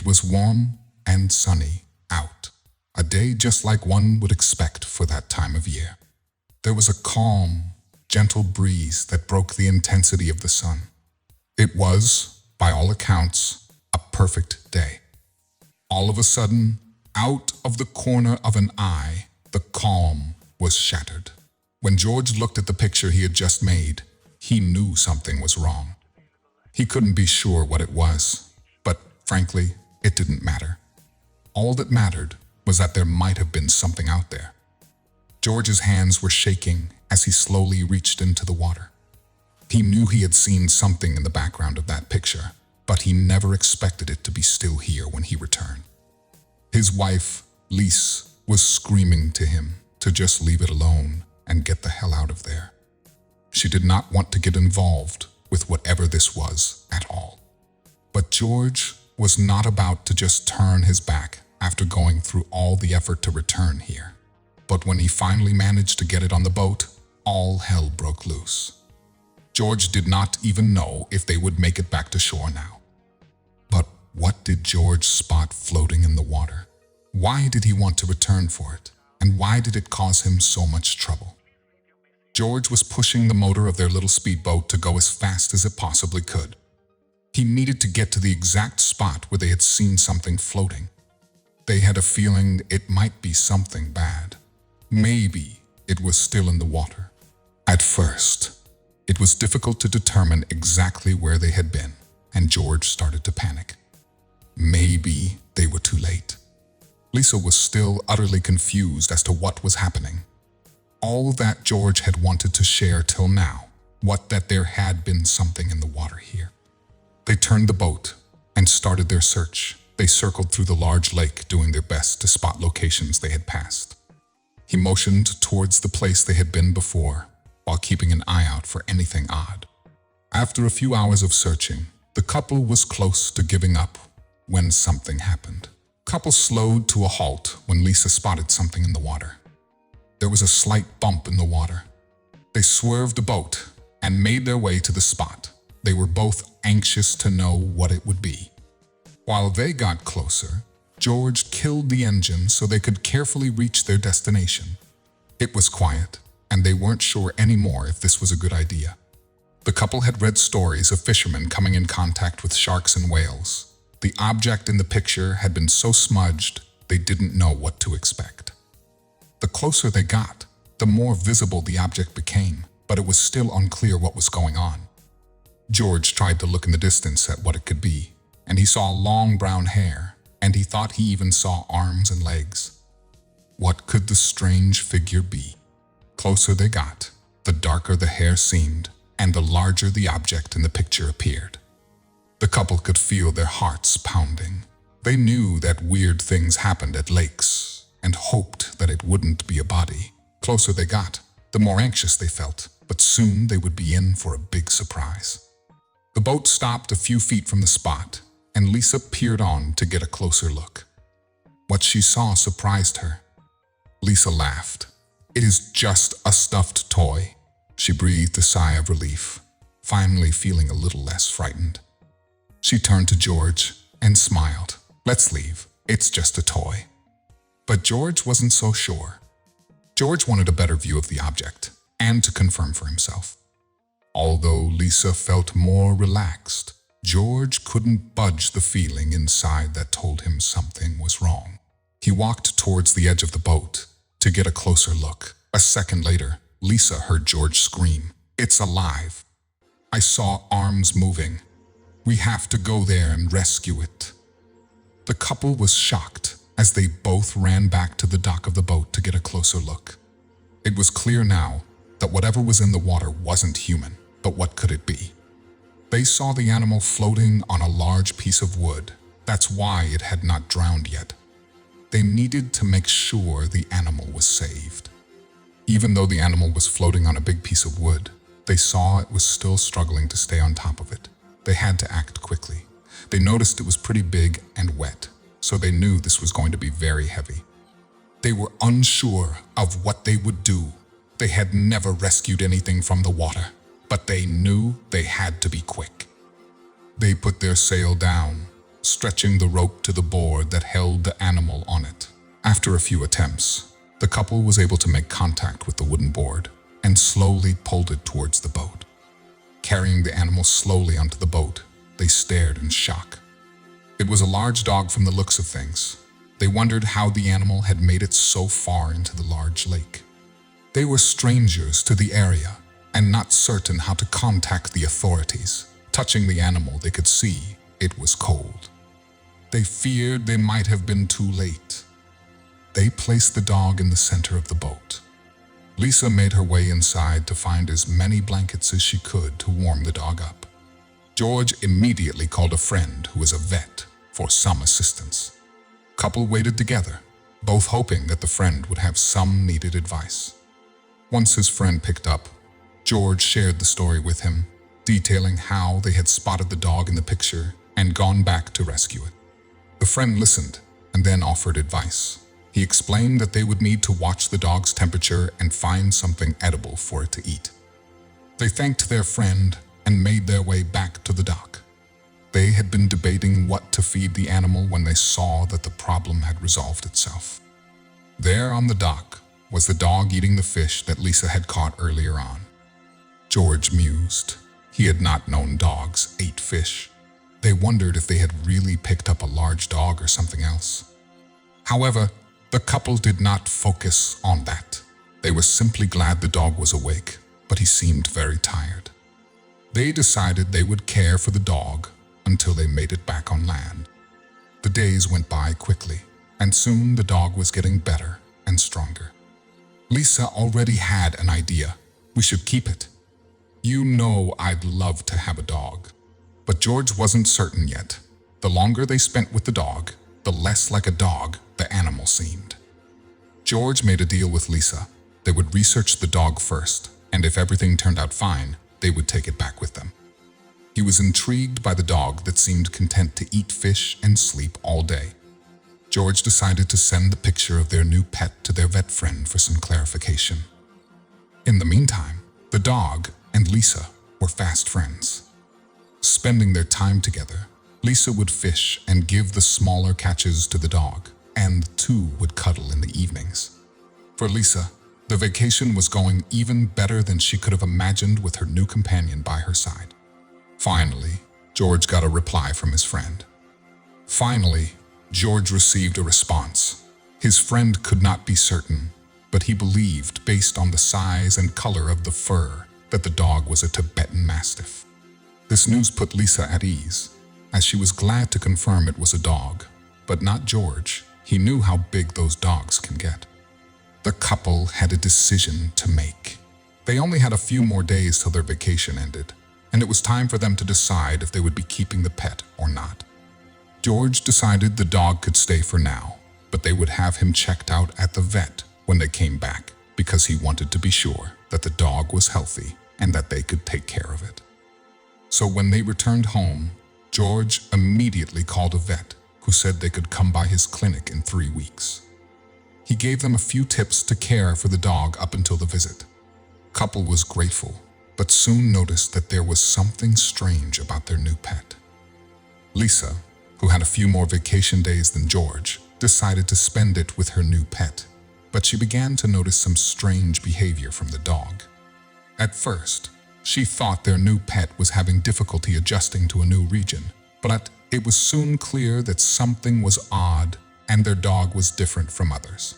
It was warm and sunny out, a day just like one would expect for that time of year. There was a calm, gentle breeze that broke the intensity of the sun. It was, by all accounts, a perfect day. All of a sudden, out of the corner of an eye, the calm was shattered. When George looked at the picture he had just made, he knew something was wrong. He couldn't be sure what it was, but frankly, it didn't matter. All that mattered was that there might have been something out there. George's hands were shaking as he slowly reached into the water. He knew he had seen something in the background of that picture, but he never expected it to be still here when he returned. His wife, Lise, was screaming to him to just leave it alone and get the hell out of there. She did not want to get involved with whatever this was at all. But George was not about to just turn his back after going through all the effort to return here. But when he finally managed to get it on the boat, all hell broke loose. George did not even know if they would make it back to shore now. But what did George spot floating in the water? Why did he want to return for it? And why did it cause him so much trouble? George was pushing the motor of their little speedboat to go as fast as it possibly could. He needed to get to the exact spot where they had seen something floating. They had a feeling it might be something bad. Maybe it was still in the water. At first, it was difficult to determine exactly where they had been, and George started to panic. Maybe they were too late. Lisa was still utterly confused as to what was happening. All that George had wanted to share till now, that there had been something in the water here. They turned the boat and started their search. They circled through the large lake, doing their best to spot locations they had passed. He motioned towards the place they had been before, while keeping an eye out for anything odd. After a few hours of searching, the couple was close to giving up when something happened. The couple slowed to a halt when Lisa spotted something in the water. There was a slight bump in the water. They swerved the boat and made their way to the spot. They were both anxious to know what it would be. While they got closer, George killed the engine so they could carefully reach their destination. It was quiet, and they weren't sure anymore if this was a good idea. The couple had read stories of fishermen coming in contact with sharks and whales. The object in the picture had been so smudged, they didn't know what to expect. The closer they got, the more visible the object became, but it was still unclear what was going on. George tried to look in the distance at what it could be, and he saw long brown hair, and he thought he even saw arms and legs. What could the strange figure be? Closer they got, the darker the hair seemed, and the larger the object in the picture appeared. The couple could feel their hearts pounding. They knew that weird things happened at lakes, and hoped that it wouldn't be a body. Closer they got, the more anxious they felt, but soon they would be in for a big surprise. The boat stopped a few feet from the spot, and Lisa peered on to get a closer look. What she saw surprised her. Lisa laughed. "It is just a stuffed toy." She breathed a sigh of relief, finally feeling a little less frightened. She turned to George and smiled. "Let's leave. It's just a toy." But George wasn't so sure. George wanted a better view of the object, and to confirm for himself. Although Lisa felt more relaxed, George couldn't budge the feeling inside that told him something was wrong. He walked towards the edge of the boat to get a closer look. A second later, Lisa heard George scream, "It's alive! I saw arms moving. We have to go there and rescue it." The couple was shocked as they both ran back to the dock of the boat to get a closer look. It was clear now that whatever was in the water wasn't human, but what could it be? They saw the animal floating on a large piece of wood. That's why it had not drowned yet. They needed to make sure the animal was saved. Even though the animal was floating on a big piece of wood, they saw it was still struggling to stay on top of it. They had to act quickly. They noticed it was pretty big and wet, so they knew this was going to be very heavy. They were unsure of what they would do. They had never rescued anything from the water, but they knew they had to be quick. They put their sail down stretching the rope to the board that held the animal on it. After a few attempts, the couple was able to make contact with the wooden board and slowly pulled it towards the boat. Carrying the animal slowly onto the boat, they stared in shock. It was a large dog from the looks of things. They wondered how the animal had made it so far into the large lake. They were strangers to the area and not certain how to contact the authorities. Touching the animal, they could see it was cold. They feared they might have been too late. They placed the dog in the center of the boat. Lisa made her way inside to find as many blankets as she could to warm the dog up. George immediately called a friend who was a vet for some assistance. The couple waited together, both hoping that the friend would have some needed advice. Once his friend picked up, George shared the story with him, detailing how they had spotted the dog in the picture and gone back to rescue it. The friend listened and then offered advice. He explained that they would need to watch the dog's temperature and find something edible for it to eat. They thanked their friend and made their way back to the dock. They had been debating what to feed the animal when they saw that the problem had resolved itself. There on the dock was the dog eating the fish that Lisa had caught earlier on. George mused. He had not known dogs ate fish. They wondered if they had really picked up a large dog or something else. However, the couple did not focus on that. They were simply glad the dog was awake, but he seemed very tired. They decided they would care for the dog until they made it back on land. The days went by quickly, and soon the dog was getting better and stronger. Lisa already had an idea. We should keep it. You know I'd love to have a dog. But George wasn't certain yet. The longer they spent with the dog, the less like a dog the animal seemed. George made a deal with Lisa. They would research the dog first, and if everything turned out fine, they would take it back with them. He was intrigued by the dog that seemed content to eat fish and sleep all day. George decided to send the picture of their new pet to their vet friend for some clarification. In the meantime, the dog and Lisa were fast friends. Spending their time together, Lisa would fish and give the smaller catches to the dog, and the two would cuddle in the evenings. For Lisa, the vacation was going even better than she could have imagined with her new companion by her side. Finally, George got a reply from his friend. Finally, George received a response. His friend could not be certain, but he believed, based on the size and color of the fur, that the dog was a Tibetan Mastiff. This news put Lisa at ease, as she was glad to confirm it was a dog, but not George. He knew how big those dogs can get. The couple had a decision to make. They only had a few more days till their vacation ended, and it was time for them to decide if they would be keeping the pet or not. George decided the dog could stay for now, but they would have him checked out at the vet when they came back, because he wanted to be sure that the dog was healthy and that they could take care of it. So when they returned home, George immediately called a vet who said they could come by his clinic in 3 weeks. He gave them a few tips to care for the dog up until the visit. The couple was grateful, but soon noticed that there was something strange about their new pet. Lisa, who had a few more vacation days than George, decided to spend it with her new pet, but she began to notice some strange behavior from the dog. At first, she thought their new pet was having difficulty adjusting to a new region, but it was soon clear that something was odd and their dog was different from others.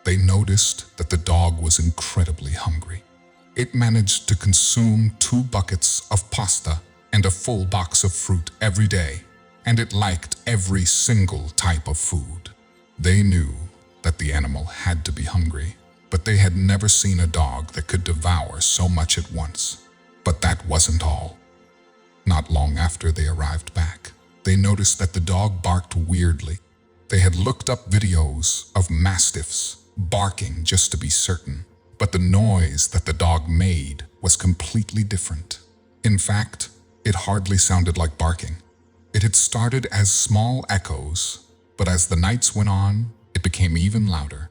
They noticed that the dog was incredibly hungry. It managed to consume 2 buckets of pasta and a full box of fruit every day, and it liked every single type of food. They knew that the animal had to be hungry, but they had never seen a dog that could devour so much at once. But that wasn't all. Not long after they arrived back, they noticed that the dog barked weirdly. They had looked up videos of mastiffs barking just to be certain, but the noise that the dog made was completely different. In fact, it hardly sounded like barking. It had started as small echoes, but as the nights went on, it became even louder.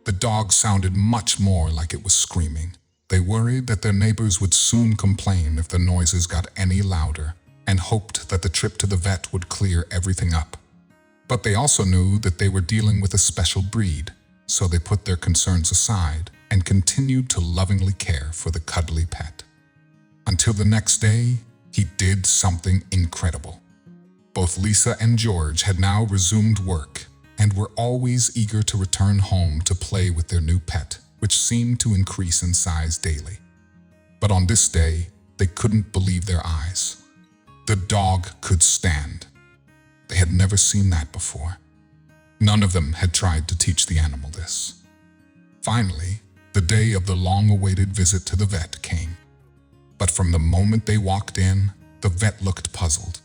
The dog sounded much more like it was screaming. They worried that their neighbors would soon complain if the noises got any louder. and hoped that the trip to the vet would clear everything up. But they also knew that they were dealing with a special breed, so they put their concerns aside and continued to lovingly care for the cuddly pet. Until the next day, he did something incredible. Both Lisa and George had now resumed work and were always eager to return home to play with their new pet, which seemed to increase in size daily. But on this day, they couldn't believe their eyes. The dog could stand. They had never seen that before. None of them had tried to teach the animal this. Finally, the day of the long-awaited visit to the vet came. But from the moment they walked in, the vet looked puzzled.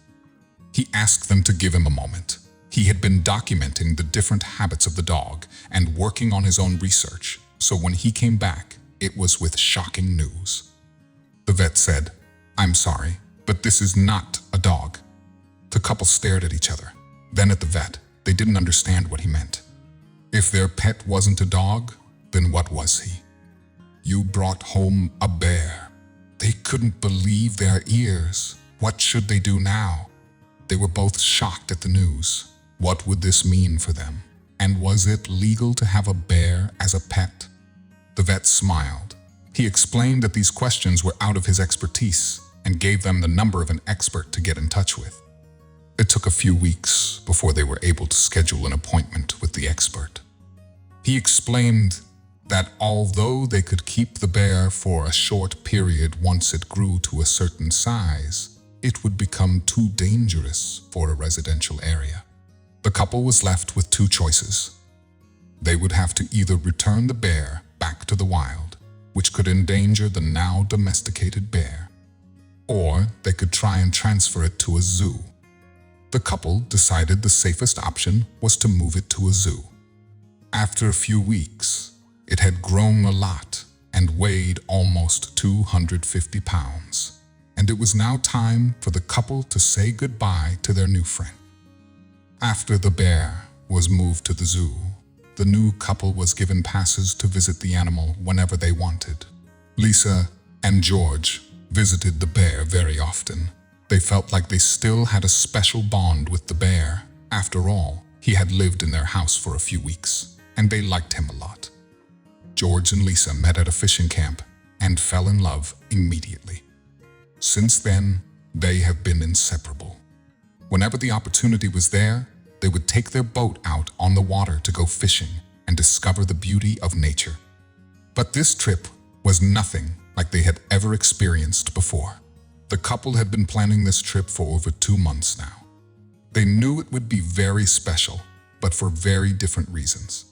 He asked them to give him a moment. He had been documenting the different habits of the dog and working on his own research, so when he came back, it was with shocking news. The vet said, "I'm sorry, but this is not a dog." The couple stared at each other, then at the vet. They didn't understand what he meant. If their pet wasn't a dog, then what was he? "You brought home a bear." They couldn't believe their ears. What should they do now? They were both shocked at the news. What would this mean for them? And was it legal to have a bear as a pet? The vet smiled. He explained that these questions were out of his expertise and gave them the number of an expert to get in touch with. It took a few weeks before they were able to schedule an appointment with the expert. He explained that although they could keep the bear for a short period once it grew to a certain size, it would become too dangerous for a residential area. The couple was left with two choices. They would have to either return the bear back to the wild, which could endanger the now domesticated bear, or they could try and transfer it to a zoo. The couple decided the safest option was to move it to a zoo. After a few weeks, it had grown a lot and weighed almost 250 pounds, and it was now time for the couple to say goodbye to their new friend. After the bear was moved to the zoo, the new couple was given passes to visit the animal whenever they wanted. Lisa and George visited the bear very often. They felt like they still had a special bond with the bear. After all, he had lived in their house for a few weeks, and they liked him a lot. George and Lisa met at a fishing camp and fell in love immediately. Since then, they have been inseparable. Whenever the opportunity was there, they would take their boat out on the water to go fishing and discover the beauty of nature. But this trip was nothing like they had ever experienced before. The couple had been planning this trip for over 2 months now. They knew it would be very special, but for very different reasons.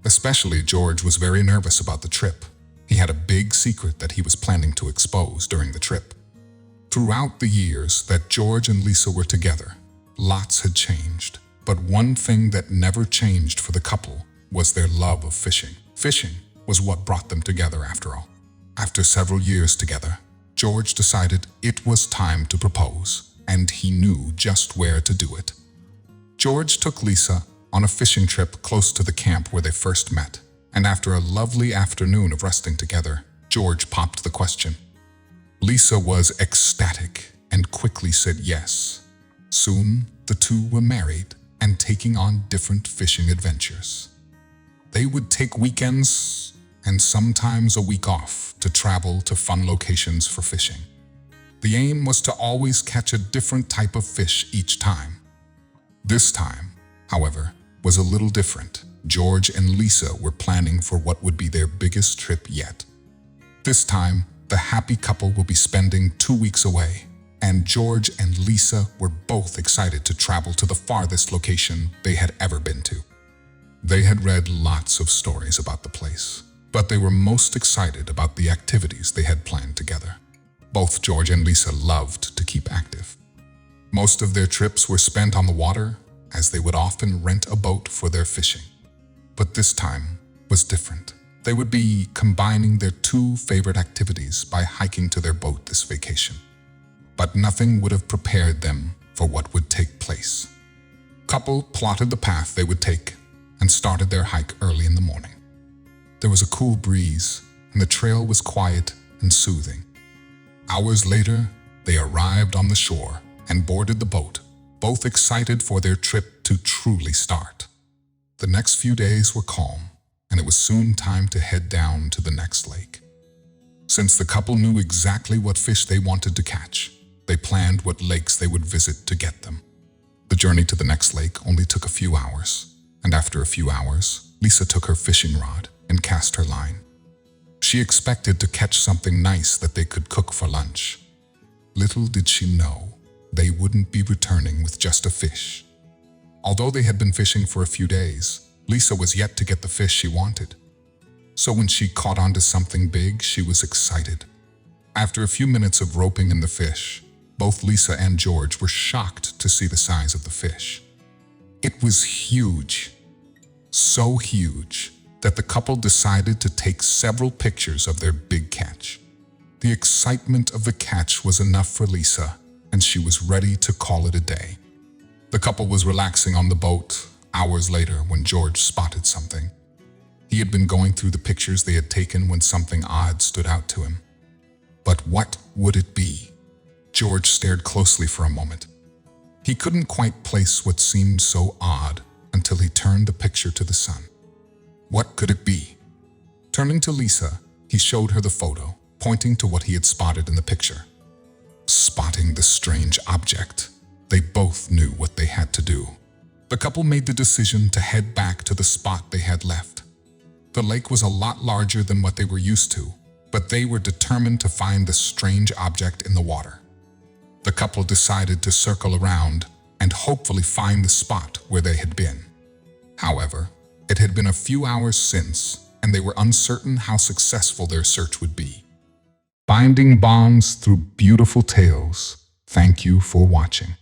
Especially George was very nervous about the trip. He had a big secret that he was planning to expose during the trip. Throughout the years that George and Lisa were together, lots had changed, but one thing that never changed for the couple was their love of fishing. Fishing was what brought them together after all. After several years together, George decided it was time to propose, and he knew just where to do it. George took Lisa on a fishing trip close to the camp where they first met, and after a lovely afternoon of resting together, George popped the question. Lisa was ecstatic and quickly said yes. Soon, the two were married and taking on different fishing adventures. They would take weekends and sometimes a week off to travel to fun locations for fishing. The aim was to always catch a different type of fish each time. This time, however, was a little different. George and Lisa were planning for what would be their biggest trip yet. This time, the happy couple will be spending 2 weeks away, and George and Lisa were both excited to travel to the farthest location they had ever been to. They had read lots of stories about the place, but they were most excited about the activities they had planned together. Both George and Lisa loved to keep active. Most of their trips were spent on the water, as they would often rent a boat for their fishing. But this time was different. They would be combining their two favorite activities by hiking to their boat this vacation. But nothing would have prepared them for what would take place. Couple plotted the path they would take and started their hike early in the morning. There was a cool breeze, and the trail was quiet and soothing. Hours later, they arrived on the shore and boarded the boat, both excited for their trip to truly start. The next few days were calm, and it was soon time to head down to the next lake. Since the couple knew exactly what fish they wanted to catch, they planned what lakes they would visit to get them. The journey to the next lake only took a few hours, and after a few hours, Lisa took her fishing rod and cast her line. She expected to catch something nice that they could cook for lunch. Little did she know, they wouldn't be returning with just a fish. Although they had been fishing for a few days, Lisa was yet to get the fish she wanted. So when she caught onto something big, she was excited. After a few minutes of roping in the fish, both Lisa and George were shocked to see the size of the fish. It was huge. So huge that the couple decided to take several pictures of their big catch. The excitement of the catch was enough for Lisa, and she was ready to call it a day. The couple was relaxing on the boat hours later when George spotted something. He had been going through the pictures they had taken when something odd stood out to him. But what would it be? George stared closely for a moment. He couldn't quite place what seemed so odd until he turned the picture to the sun. What could it be? Turning to Lisa, he showed her the photo, pointing to what he had spotted in the picture. Spotting the strange object, they both knew what they had to do. The couple made the decision to head back to the spot they had left. The lake was a lot larger than what they were used to, but they were determined to find the strange object in the water. The couple decided to circle around and hopefully find the spot where they had been. However, it had been a few hours since, and they were uncertain how successful their search would be. Binding bonds through beautiful tales. Thank you for watching.